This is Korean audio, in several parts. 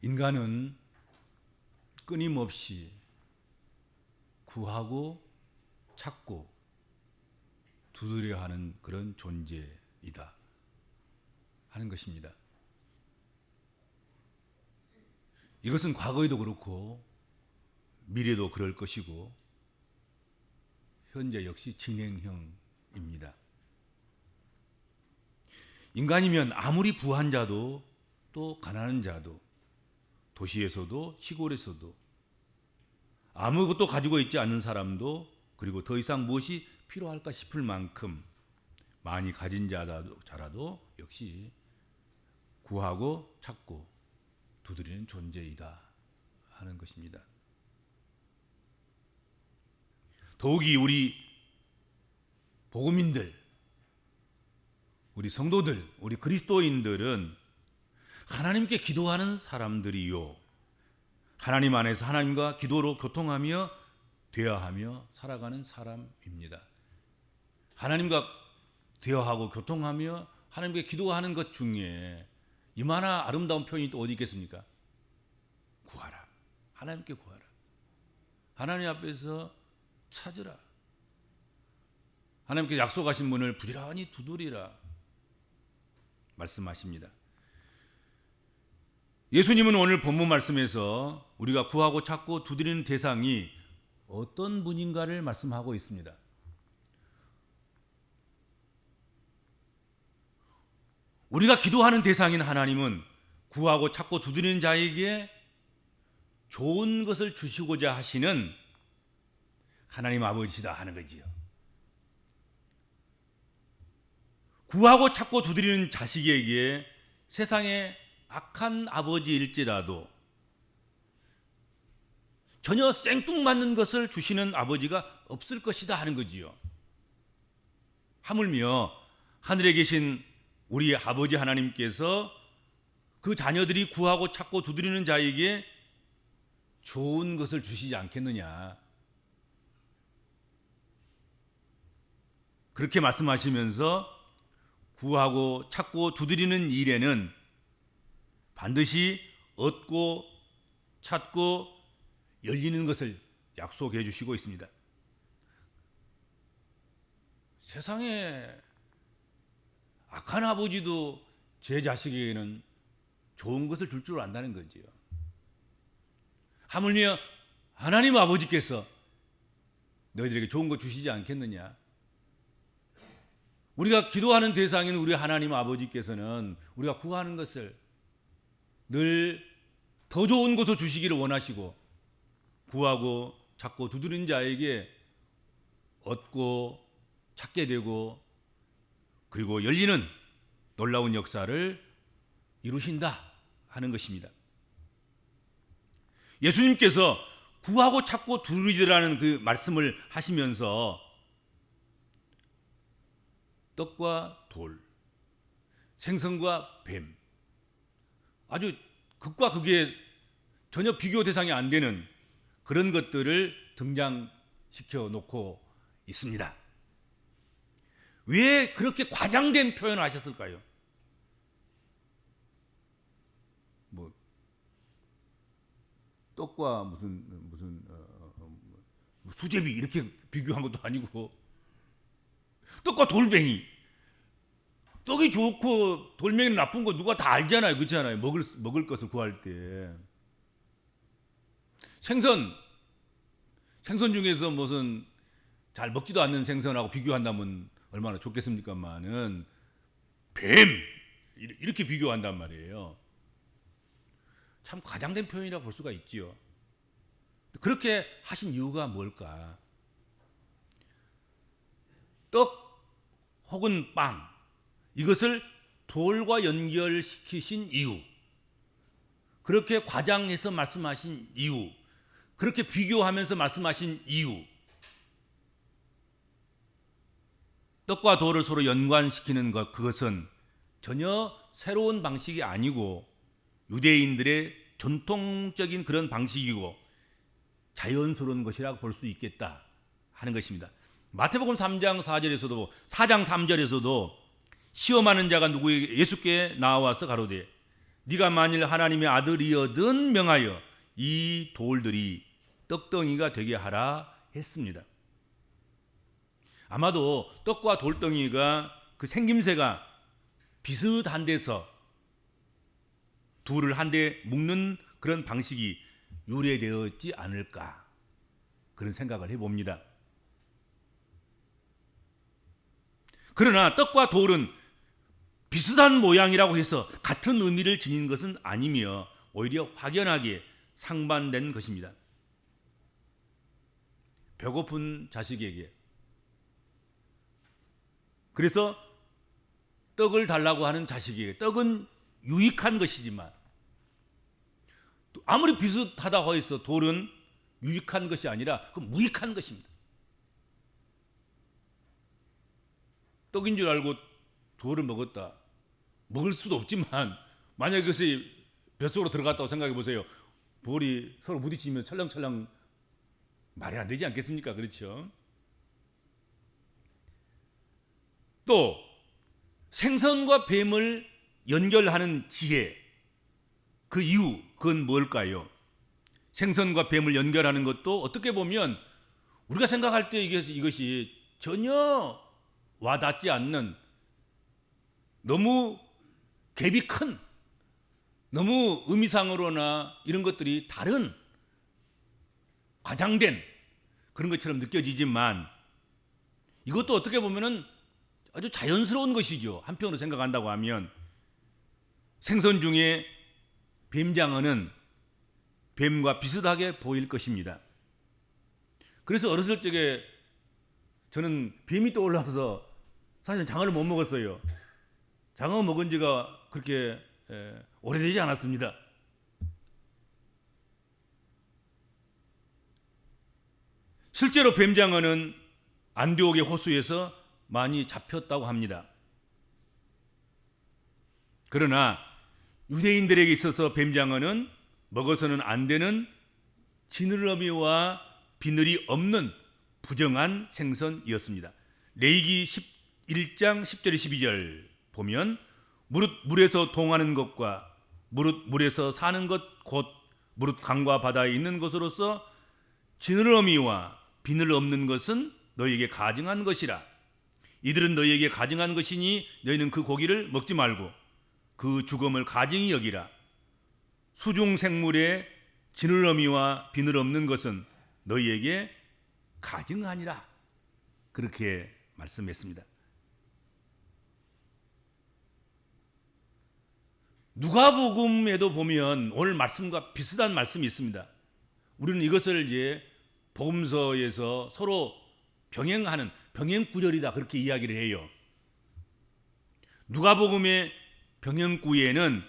인간은 끊임없이 구하고 찾고 두드려 하는 그런 존재이다 하는 것입니다. 이것은 과거에도 그렇고 미래도 그럴 것이고 현재 역시 진행형입니다. 인간이면 아무리 부한 자도 또 가난한 자도 도시에서도 시골에서도 아무것도 가지고 있지 않는 사람도 그리고 더 이상 무엇이 필요할까 싶을 만큼 많이 가진 자라도 역시 구하고 찾고 두드리는 존재이다 하는 것입니다. 더욱이 우리 복음인들, 우리 성도들, 우리 그리스도인들은 하나님께 기도하는 사람들이요, 하나님 안에서 하나님과 기도로 교통하며 대화하며 살아가는 사람입니다. 하나님과 대화하고 교통하며 하나님께 기도하는 것 중에 이마나 아름다운 표현이 또 어디 있겠습니까? 구하라. 하나님께 구하라. 하나님 앞에서 찾으라. 하나님께 약속하신 문을 부지런히 두드리라 말씀하십니다. 예수님은 오늘 본문 말씀에서 우리가 구하고 찾고 두드리는 대상이 어떤 분인가를 말씀하고 있습니다. 우리가 기도하는 대상인 하나님은 구하고 찾고 두드리는 자에게 좋은 것을 주시고자 하시는 하나님 아버지시다 하는 거지요. 구하고 찾고 두드리는 자식에게 세상에 악한 아버지일지라도 전혀 생뚱맞는 것을 주시는 아버지가 없을 것이다 하는 거지요. 하물며 하늘에 계신 우리 아버지 하나님께서 그 자녀들이 구하고 찾고 두드리는 자에게 좋은 것을 주시지 않겠느냐, 그렇게 말씀하시면서 구하고 찾고 두드리는 일에는 반드시 얻고 찾고 열리는 것을 약속해 주시고 있습니다. 세상에 악한 아버지도 제 자식에게는 좋은 것을 줄 줄 안다는 거지요. 하물며 하나님 아버지께서 너희들에게 좋은 것 주시지 않겠느냐. 우리가 기도하는 대상인 우리 하나님 아버지께서는 우리가 구하는 것을 늘 더 좋은 것을 주시기를 원하시고 구하고 찾고 두드리는 자에게 얻고 찾게 되고 그리고 열리는 놀라운 역사를 이루신다 하는 것입니다. 예수님께서 구하고 찾고 두드리라는 그 말씀을 하시면서 떡과 돌, 생선과 뱀, 아주 극과 극의 전혀 비교 대상이 안 되는 그런 것들을 등장시켜 놓고 있습니다. 왜 그렇게 과장된 표현을 하셨을까요? 떡과 무슨 수제비 이렇게 비교한 것도 아니고 떡과 돌멩이, 떡이 좋고 돌멩이는 나쁜 거 누가 다 알잖아요, 그렇잖아요. 먹을 것을 구할 때 생선 중에서 무슨 잘 먹지도 않는 생선하고 비교한다면 얼마나 좋겠습니까만은 뱀 이렇게 비교한단 말이에요. 참 과장된 표현이라고 볼 수가 있지요. 그렇게 하신 이유가 뭘까? 떡 혹은 빵, 이것을 돌과 연결시키신 이유, 그렇게 과장해서 말씀하신 이유, 그렇게 비교하면서 말씀하신 이유, 떡과 돌을 서로 연관시키는 것, 그것은 전혀 새로운 방식이 아니고 유대인들의 전통적인 그런 방식이고 자연스러운 것이라고 볼 수 있겠다 하는 것입니다. 마태복음 3장 3절에서도 시험하는 자가 누구에게 예수께 나와서 가로되 네가 만일 하나님의 아들이여든 명하여 이 돌들이 떡덩이가 되게 하라 했습니다. 아마도 떡과 돌덩이가 그 생김새가 비슷한 데서 둘을 한데 묶는 그런 방식이 유래되었지 않을까, 그런 생각을 해봅니다. 그러나 떡과 돌은 비슷한 모양이라고 해서 같은 의미를 지닌 것은 아니며 오히려 확연하게 상반된 것입니다. 배고픈 자식에게 그래서 떡을 달라고 하는 자식에게 떡은 유익한 것이지만 아무리 비슷하다고 해서 돌은 유익한 것이 아니라 그 무익한 것입니다. 떡인 줄 알고 돌을 먹었다. 먹을 수도 없지만 만약에 그것이 뱃속으로 들어갔다고 생각해 보세요. 볼이 서로 부딪히면 찰랑찰랑 말이 안 되지 않겠습니까? 그렇죠? 또 생선과 뱀을 연결하는 지혜, 그 이유, 그건 뭘까요? 생선과 뱀을 연결하는 것도 어떻게 보면 우리가 생각할 때 이것이 전혀 와닿지 않는, 너무 갭이 큰, 너무 의미상으로나 이런 것들이 다른 과장된 그런 것처럼 느껴지지만 이것도 어떻게 보면은 아주 자연스러운 것이죠. 한편으로 생각한다고 하면 생선 중에 뱀장어는 뱀과 비슷하게 보일 것입니다. 그래서 어렸을 적에 저는 뱀이 떠올라서 사실 장어를 못 먹었어요. 장어 먹은 지가 그렇게 오래되지 않았습니다. 실제로 뱀장어는 안디옥의 호수에서 많이 잡혔다고 합니다. 그러나 유대인들에게 있어서 뱀장어는 먹어서는 안 되는 지느러미와 비늘이 없는 부정한 생선이었습니다. 레위기 11장 10절 12절 보면 무릇 물에서 동하는 것과 무릇 물에서 사는 것 곧 무릇 강과 바다에 있는 것으로서 지느러미와 비늘 없는 것은 너희에게 가증한 것이라. 이들은 너희에게 가증한 것이니 너희는 그 고기를 먹지 말고 그 죽음을 가증히 여기라. 수중 생물에 지느러미와 비늘 없는 것은 너희에게 가증하니라. 그렇게 말씀했습니다. 누가복음에도 보면 오늘 말씀과 비슷한 말씀이 있습니다. 우리는 이것을 이제 복음서에서 서로 병행하는 병행구절이다 그렇게 이야기를 해요. 누가복음의 병행구에는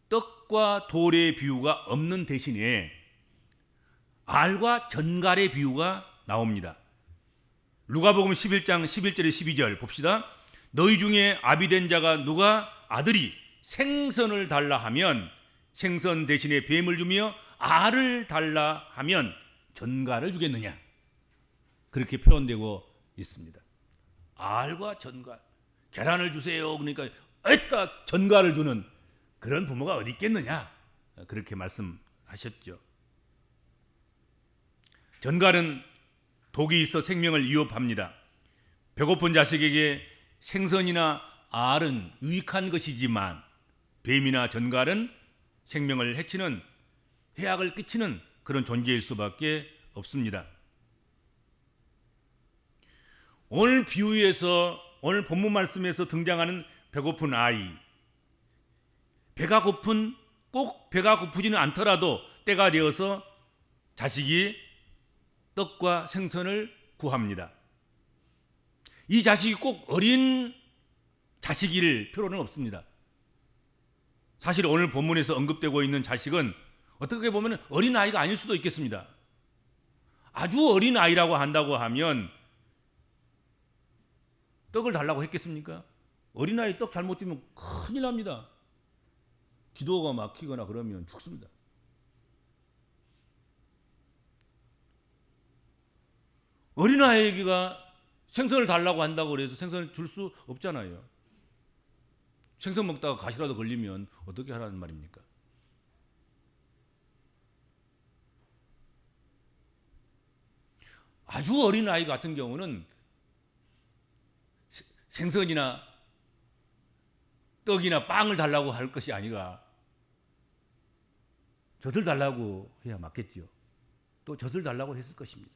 떡과 돌의 비유가 없는 대신에 알과 전갈의 비유가 나옵니다. 누가복음 11장 11절에 12절 봅시다. 너희 중에 아비된 자가 누가 아들이 생선을 달라 하면 생선 대신에 뱀을 주며 알을 달라 하면 전갈을 주겠느냐, 그렇게 표현되고 있습니다. 알과 전갈, 계란을 주세요 그러니까 에따 전갈을 주는 그런 부모가 어디 있겠느냐, 그렇게 말씀하셨죠. 전갈은 독이 있어 생명을 위협합니다. 배고픈 자식에게 생선이나 알은 유익한 것이지만 뱀이나 전갈은 생명을 해치는, 해악을 끼치는 그런 존재일 수밖에 없습니다. 오늘 비유에서, 오늘 본문 말씀에서 등장하는 배고픈 아이, 꼭 배가 고프지는 않더라도 때가 되어서 자식이 떡과 생선을 구합니다. 이 자식이 꼭 어린 자식일 필요는 없습니다. 사실 오늘 본문에서 언급되고 있는 자식은 어떻게 보면 어린 아이가 아닐 수도 있겠습니다. 아주 어린 아이라고 한다고 하면 떡을 달라고 했겠습니까? 어린아이 떡 잘못 주면 큰일 납니다. 기도가 막히거나 그러면 죽습니다. 어린아이가 생선을 달라고 한다고 해서 생선을 줄 수 없잖아요. 생선 먹다가 가시라도 걸리면 어떻게 하라는 말입니까? 아주 어린 아이 같은 경우는 생선이나 떡이나 빵을 달라고 할 것이 아니라 젖을 달라고 해야 맞겠지요. 또 젖을 달라고 했을 것입니다.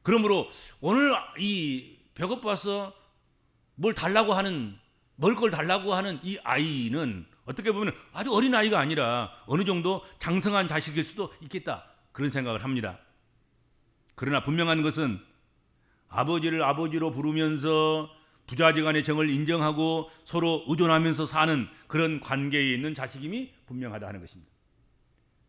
그러므로 오늘 이 배고파서 뭘 달라고 하는, 먹을 걸 달라고 하는 이 아이는 어떻게 보면 아주 어린 아이가 아니라 어느 정도 장성한 자식일 수도 있겠다, 그런 생각을 합니다. 그러나 분명한 것은 아버지를 아버지로 부르면서 부자지간의 정을 인정하고 서로 의존하면서 사는 그런 관계에 있는 자식임이 분명하다 하는 것입니다.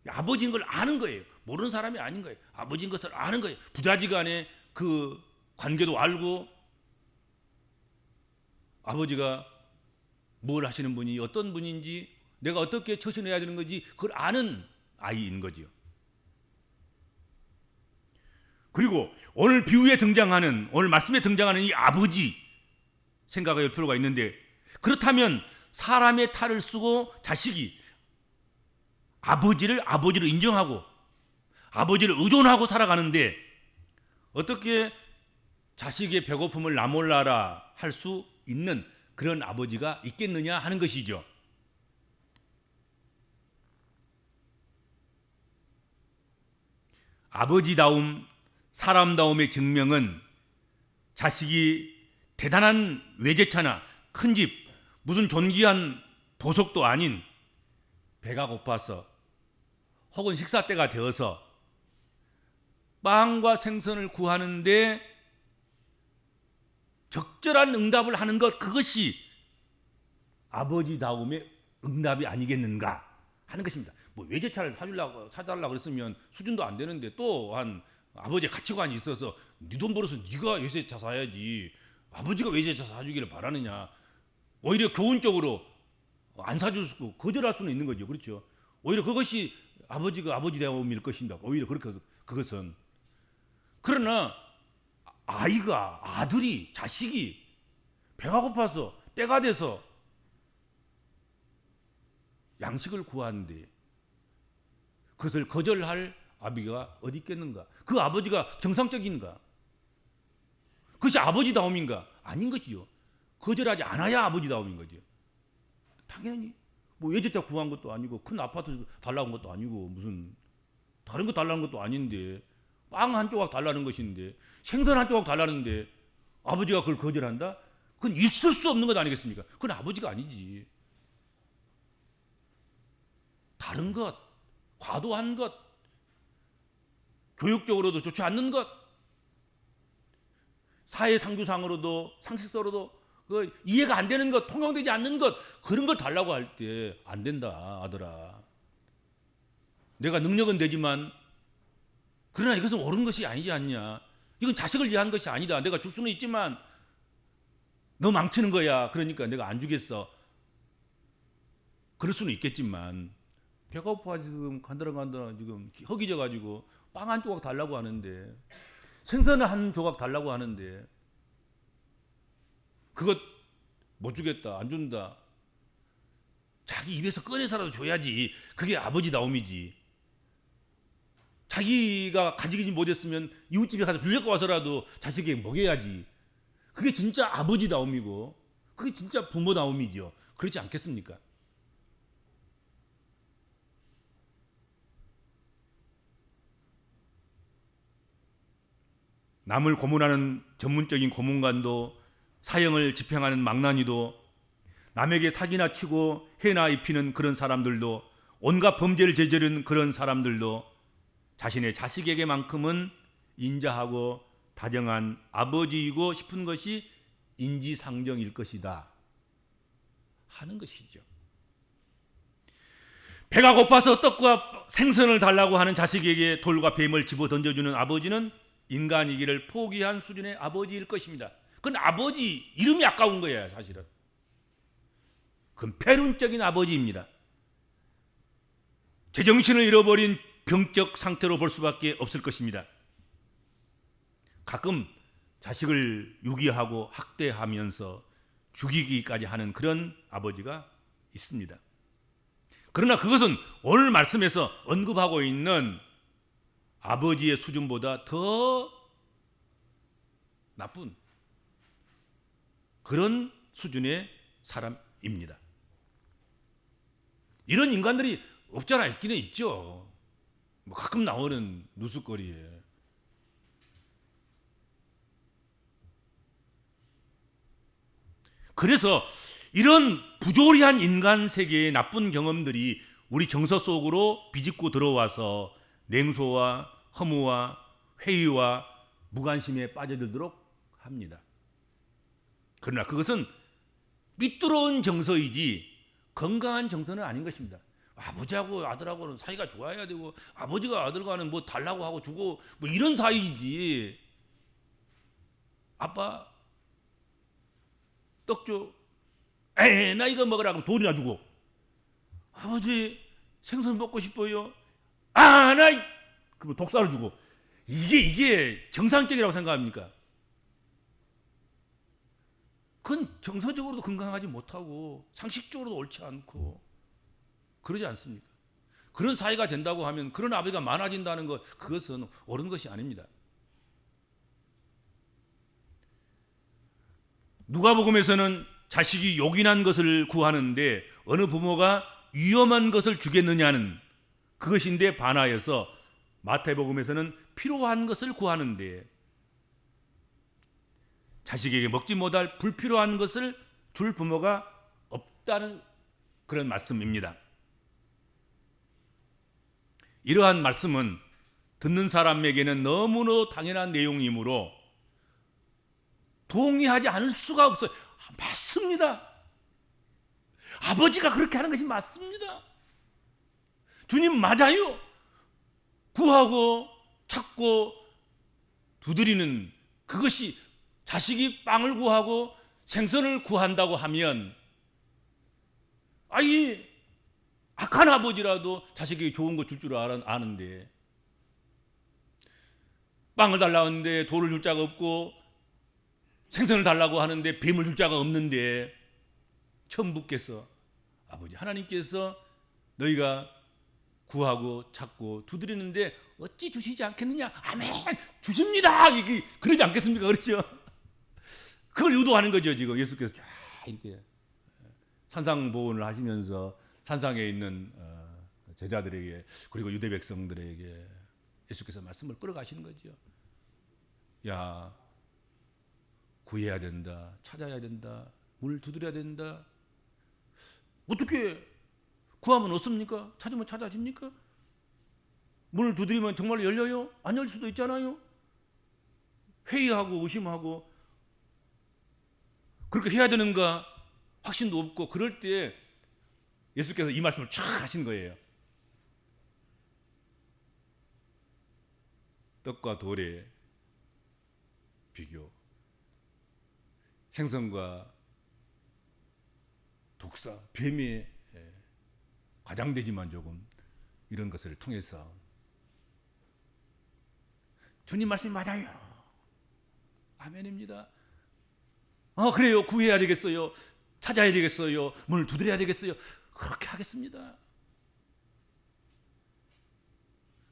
아버지인 걸 아는 거예요. 모르는 사람이 아닌 거예요. 아버지인 것을 아는 거예요. 부자지간의 그 관계도 알고, 아버지가 뭘 하시는 분이 어떤 분인지, 내가 어떻게 처신해야 되는 건지 그걸 아는 아이인 거지요. 그리고 오늘 비유에 등장하는, 오늘 말씀에 등장하는 이 아버지 생각할 필요가 있는데, 그렇다면 사람의 탈을 쓰고 자식이 아버지를 아버지로 인정하고 아버지를 의존하고 살아가는데 어떻게 자식의 배고픔을 나 몰라라 할 수 있는 그런 아버지가 있겠느냐 하는 것이죠. 아버지다움, 사람다움의 증명은 자식이 대단한 외제차나 큰 집, 무슨 존귀한 보석도 아닌 배가 고파서 혹은 식사 때가 되어서 빵과 생선을 구하는데 적절한 응답을 하는 것, 그것이 아버지다움의 응답이 아니겠는가 하는 것입니다. 뭐 외제차를 사달라고 그랬으면 수준도 안 되는데 또한 아버지의 가치관이 있어서 네 돈 벌어서 네가 외제차 사야지, 아버지가 외제차 사주기를 바라느냐, 오히려 교훈적으로 안 사줄 수, 거절할 수는 있는 거죠. 그렇죠. 오히려 그것이 아버지가 아버지다움일 것입니다. 오히려 그렇게 해서 그것은. 그러나 아이가, 아들이, 자식이 배가 고파서 때가 돼서 양식을 구하는데 그것을 거절할 아비가 어디 있겠는가? 그 아버지가 정상적인가? 그것이 아버지다움인가? 아닌 것이요. 거절하지 않아야 아버지다움인 거죠. 당연히 뭐 외제차 구한 것도 아니고 큰 아파트 달라고 한 것도 아니고 무슨 다른 거 달라는 것도 아닌데, 빵 한 조각 달라는 것인데, 생선 한 조각 달라는데 아버지가 그걸 거절한다? 그건 있을 수 없는 것 아니겠습니까? 그건 아버지가 아니지. 다른 것, 과도한 것, 교육적으로도 좋지 않는 것, 사회 상규상으로도 상식적으로도 그 이해가 안 되는 것, 통용되지 않는 것, 그런 걸 달라고 할 때 안 된다, 아들아. 내가 능력은 되지만 그러나 이것은 옳은 것이 아니지 않냐. 이건 자식을 위한 것이 아니다. 내가 줄 수는 있지만 너 망치는 거야. 그러니까 내가 안 주겠어. 그럴 수는 있겠지만 배가 고파 지금 간다란간다란 지금 허기져 가지고 빵 한 조각 달라고 하는데, 생선 한 조각 달라고 하는데 그것 못 주겠다, 안 준다. 자기 입에서 꺼내서라도 줘야지. 그게 아버지다움이지. 자기가 가지지 못했으면 이웃집에 가서 빌려가 와서라도 자식에게 먹여야지. 그게 진짜 아버지다움이고 그게 진짜 부모다움이죠. 그렇지 않겠습니까? 남을 고문하는 전문적인 고문관도, 사형을 집행하는 망나니도, 남에게 사기나 치고 해나 입히는 그런 사람들도, 온갖 범죄를 저지르는 그런 사람들도 자신의 자식에게만큼은 인자하고 다정한 아버지이고 싶은 것이 인지상정일 것이다 하는 것이죠. 배가 고파서 떡과 생선을 달라고 하는 자식에게 돌과 뱀을 집어 던져주는 아버지는 인간이기를 포기한 수준의 아버지일 것입니다. 그건 아버지 이름이 아까운 거예요. 사실은 그건 폐륜적인 아버지입니다. 제정신을 잃어버린 병적 상태로 볼 수밖에 없을 것입니다. 가끔 자식을 유기하고 학대하면서 죽이기까지 하는 그런 아버지가 있습니다. 그러나 그것은 오늘 말씀에서 언급하고 있는 아버지의 수준보다 더 나쁜 그런 수준의 사람입니다. 이런 인간들이 없잖아. 있기는 있죠. 뭐 가끔 나오는 뉴스거리에. 그래서 이런 부조리한 인간 세계의 나쁜 경험들이 우리 정서 속으로 비집고 들어와서 냉소와 허무와 회의와 무관심에 빠져들도록 합니다. 그러나 그것은 삐뚤어온 정서이지 건강한 정서는 아닌 것입니다. 아버지하고 아들하고는 사이가 좋아야 되고 아버지가 아들과는 뭐 달라고 하고 주고 뭐 이런 사이이지. 아빠 떡 줘. 에이, 나 이거 먹으라 그러면 돈이나 주고. 아버지 생선 먹고 싶어요. 아, 나 그럼 독사를 주고. 이게 정상적이라고 생각합니까? 그건 정서적으로도 건강하지 못하고 상식적으로도 옳지 않고 그러지 않습니까? 그런 사이가 된다고 하면 그런 아버지가 많아진다는 것, 그것은 옳은 것이 아닙니다. 누가복음에서는 자식이 요긴한 것을 구하는데 어느 부모가 위험한 것을 주겠느냐는 그것인데 반하여서 마태복음에서는 필요한 것을 구하는데 자식에게 먹지 못할 불필요한 것을 줄 부모가 없다는 그런 말씀입니다. 이러한 말씀은 듣는 사람에게는 너무나 당연한 내용이므로 동의하지 않을 수가 없어요. 맞습니다. 아버지가 그렇게 하는 것이 맞습니다. 주님 맞아요. 구하고 찾고 두드리는 그것이 자식이 빵을 구하고 생선을 구한다고 하면 아이 악한 아버지라도 자식에게 좋은 거 줄 줄 아는데 빵을 달라고 하는데 돌을 줄 자가 없고 생선을 달라고 하는데 뱀을 줄 자가 없는데 천부께서 아버지 하나님께서 너희가 구하고 찾고 두드리는데 어찌 주시지 않겠느냐? 아멘 주십니다. 그러지 않겠습니까? 그렇죠? 그걸 유도하는 거죠. 지금 예수께서 쫙 이렇게 산상보훈을 하시면서 산상에 있는 제자들에게 그리고 유대 백성들에게 예수께서 말씀을 끌어가시는 거죠. 야, 구해야 된다, 찾아야 된다, 문을 두드려야 된다. 어떻게 구하면 얻습니까? 찾으면 찾아집니까? 문을 두드리면 정말 열려요? 안 열릴 수도 있잖아요. 회의하고 의심하고 그렇게 해야 되는가 확신도 없고 그럴 때 예수께서 이 말씀을 쫙 하신 거예요. 떡과 돌의 비교, 생선과 독사, 뱀의 과장되지만 조금 이런 것을 통해서 주님 말씀이 맞아요. 아멘입니다. 그래요. 구해야 되겠어요. 찾아야 되겠어요. 문을 두드려야 되겠어요. 그렇게 하겠습니다.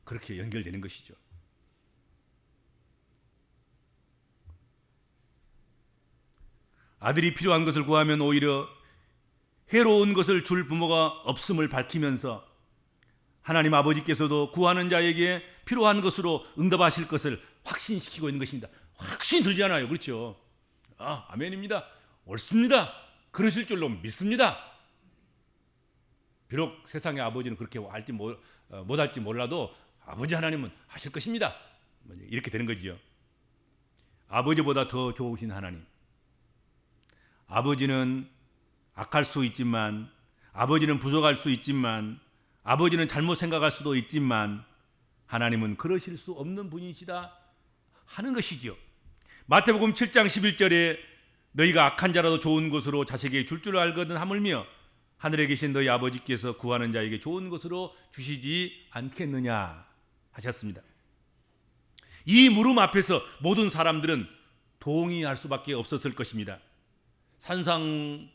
그렇게 연결되는 것이죠. 아들이 필요한 것을 구하면 오히려 해로운 것을 줄 부모가 없음을 밝히면서 하나님 아버지께서도 구하는 자에게 필요한 것으로 응답하실 것을 확신시키고 있는 것입니다. 확신 들잖아요. 그렇죠? 아멘입니다. 옳습니다. 그러실 줄로 믿습니다. 비록 세상의 아버지는 그렇게 할지 못할지 몰라도 아버지 하나님은 하실 것입니다. 이렇게 되는 거죠. 아버지보다 더 좋으신 하나님. 아버지는 악할 수 있지만, 아버지는 부족할 수 있지만, 아버지는 잘못 생각할 수도 있지만 하나님은 그러실 수 없는 분이시다 하는 것이죠. 마태복음 7장 11절에 너희가 악한 자라도 좋은 것으로 자식에게 줄 줄 알거든 하물며 하늘에 계신 너희 아버지께서 구하는 자에게 좋은 것으로 주시지 않겠느냐 하셨습니다. 이 물음 앞에서 모든 사람들은 동의할 수밖에 없었을 것입니다. 산상에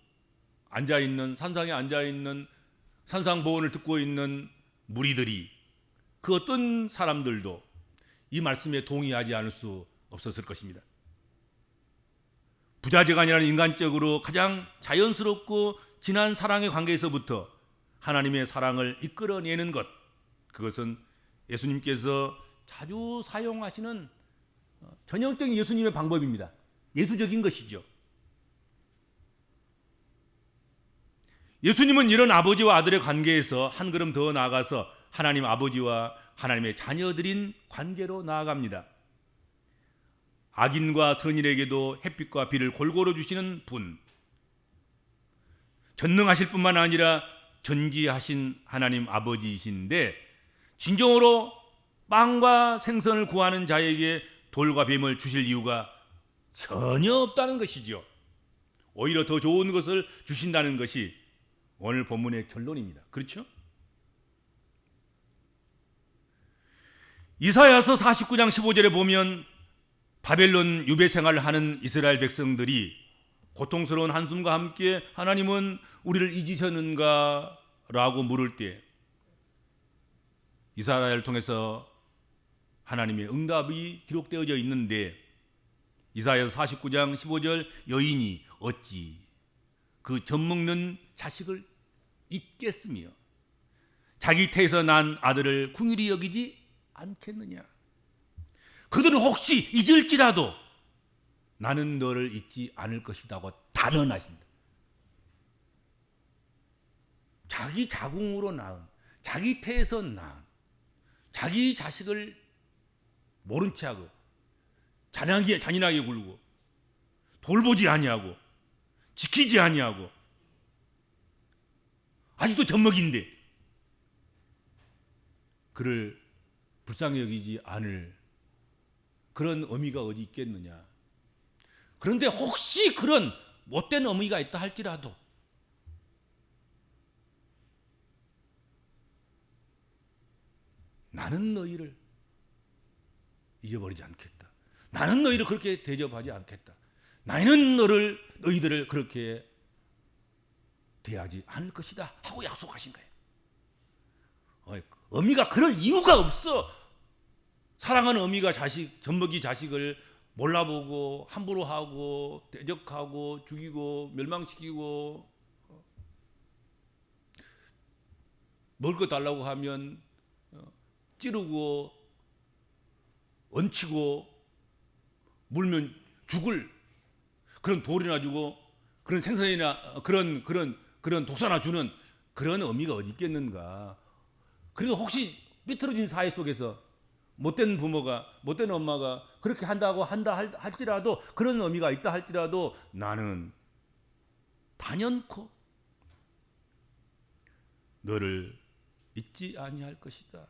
앉아있는 산상보원을 듣고 있는 무리들이, 그 어떤 사람들도 이 말씀에 동의하지 않을 수 없었을 것입니다. 부자재간이라는 인간적으로 가장 자연스럽고 진한 사랑의 관계에서부터 하나님의 사랑을 이끌어내는 것, 그것은 예수님께서 자주 사용하시는 전형적인 예수님의 방법입니다. 예수적인 것이죠. 예수님은 이런 아버지와 아들의 관계에서 한 걸음 더 나아가서 하나님 아버지와 하나님의 자녀들인 관계로 나아갑니다. 악인과 선인에게도 햇빛과 비를 골고루 주시는 분, 전능하실 뿐만 아니라 전지하신 하나님 아버지이신데, 진정으로 빵과 생선을 구하는 자에게 돌과 뱀을 주실 이유가 전혀 없다는 것이죠. 오히려 더 좋은 것을 주신다는 것이 오늘 본문의 결론입니다. 그렇죠? 이사야서 49장 15절에 보면 바벨론 유배 생활을 하는 이스라엘 백성들이 고통스러운 한숨과 함께 하나님은 우리를 잊으셨는가? 라고 물을 때 이사야를 통해서 하나님의 응답이 기록되어져 있는데, 이사야서 49장 15절, 여인이 어찌 그 젖먹는 자식을 잊겠으며 자기 태에서 난 아들을 긍휼히 여기지 않겠느냐. 그들은 혹시 잊을지라도 나는 너를 잊지 않을 것이라고 단언하신다. 자기 자궁으로 낳은, 자기 태에서 낳은 자기 자식을 모른 채 하고 잔인하게 굴고 돌보지 아니하고 지키지 아니하고 아직도 젖먹인데 그를 불쌍히 여기지 않을 그런 의미가 어디 있겠느냐. 그런데 혹시 그런 못된 의미가 있다 할지라도 나는 너희를 잊어버리지 않겠다. 나는 너희를 그렇게 대접하지 않겠다. 나는 너희들을 그렇게 대하지 않을 것이다 하고 약속하신 거예요. 어미가 그럴 이유가 없어. 사랑하는 어미가 젖먹이 자식을 몰라보고 함부로 하고 대적하고 죽이고 멸망시키고 먹을 거 달라고 하면 찌르고 얹히고 물면 죽을 그런 돌이나 주고 그런 생선이나 그런 독사나 주는 그런 의미가 어디 있겠는가. 그리고 혹시 삐뚤어진 사회 속에서 못된 부모가, 못된 엄마가 그렇게 한다 할지라도, 그런 의미가 있다 할지라도 나는 단연코 너를 잊지 아니할 것이다.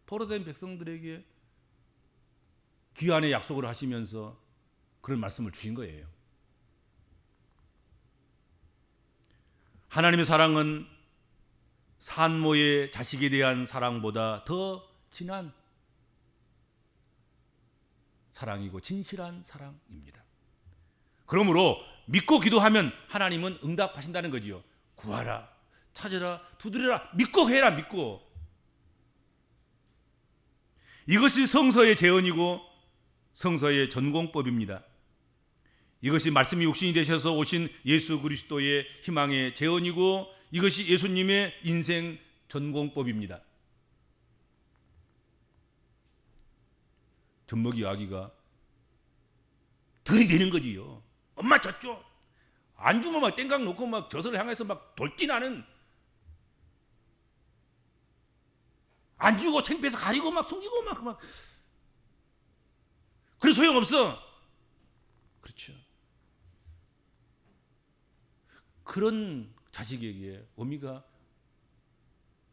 포로된 백성들에게 귀환의 약속을 하시면서 그런 말씀을 주신 거예요. 하나님의 사랑은 산모의 자식에 대한 사랑보다 더 진한 사랑이고 진실한 사랑입니다. 그러므로 믿고 기도하면 하나님은 응답하신다는 거지요. 구하라, 찾으라, 두드려라. 믿고 해라. 믿고. 이것이 성서의 재언이고 성서의 전공법입니다. 이것이 말씀이 육신이 되셔서 오신 예수 그리스도의 희망의 재언이고 이것이 예수님의 인생 전공법입니다. 젖먹이 아기가 들이대는 거지요. 엄마 젖줘. 안 주면 막 땡깡 놓고 막 젖을 향해서 막 돌진하는, 안 주고 창피해서 가리고 막 숨기고 막 그래 소용없어. 그렇죠. 그런 자식에게 어미가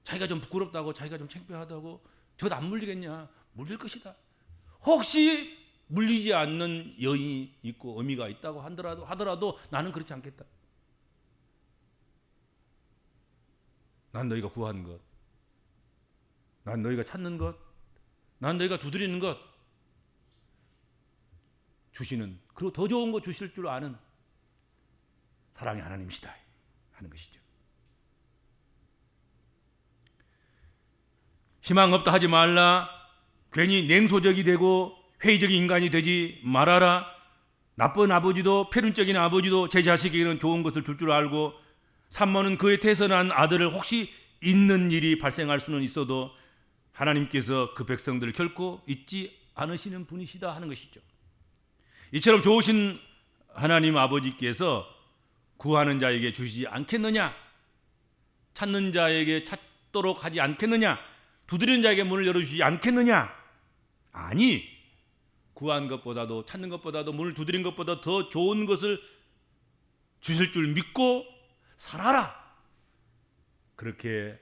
자기가 좀 부끄럽다고, 자기가 좀 창피하다고 젖 안 물리겠냐? 물릴 것이다. 혹시 물리지 않는 여인이 있고 어미가 있다고 하더라도 나는 그렇지 않겠다. 난 너희가 구하는 것, 난 너희가 찾는 것, 난 너희가 두드리는 것 주시는 그리고 더 좋은 거 주실 줄 아는 사랑의 하나님이시다 하는 것이죠. 희망 없다 하지 말라. 괜히 냉소적이 되고 회의적인 인간이 되지 말아라. 나쁜 아버지도 패륜적인 아버지도 제 자식에게는 좋은 것을 줄 줄 알고 산모는 그의 태어난 아들을 혹시 잊는 일이 발생할 수는 있어도 하나님께서 그 백성들을 결코 잊지 않으시는 분이시다 하는 것이죠. 이처럼 좋으신 하나님 아버지께서 구하는 자에게 주시지 않겠느냐? 찾는 자에게 찾도록 하지 않겠느냐? 두드리는 자에게 문을 열어주시지 않겠느냐? 아니, 구한 것보다도 찾는 것보다도 문을 두드린 것보다 더 좋은 것을 주실 줄 믿고 살아라. 그렇게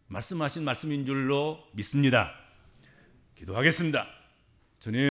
말씀하신 말씀인 줄로 믿습니다. 기도하겠습니다. 주님,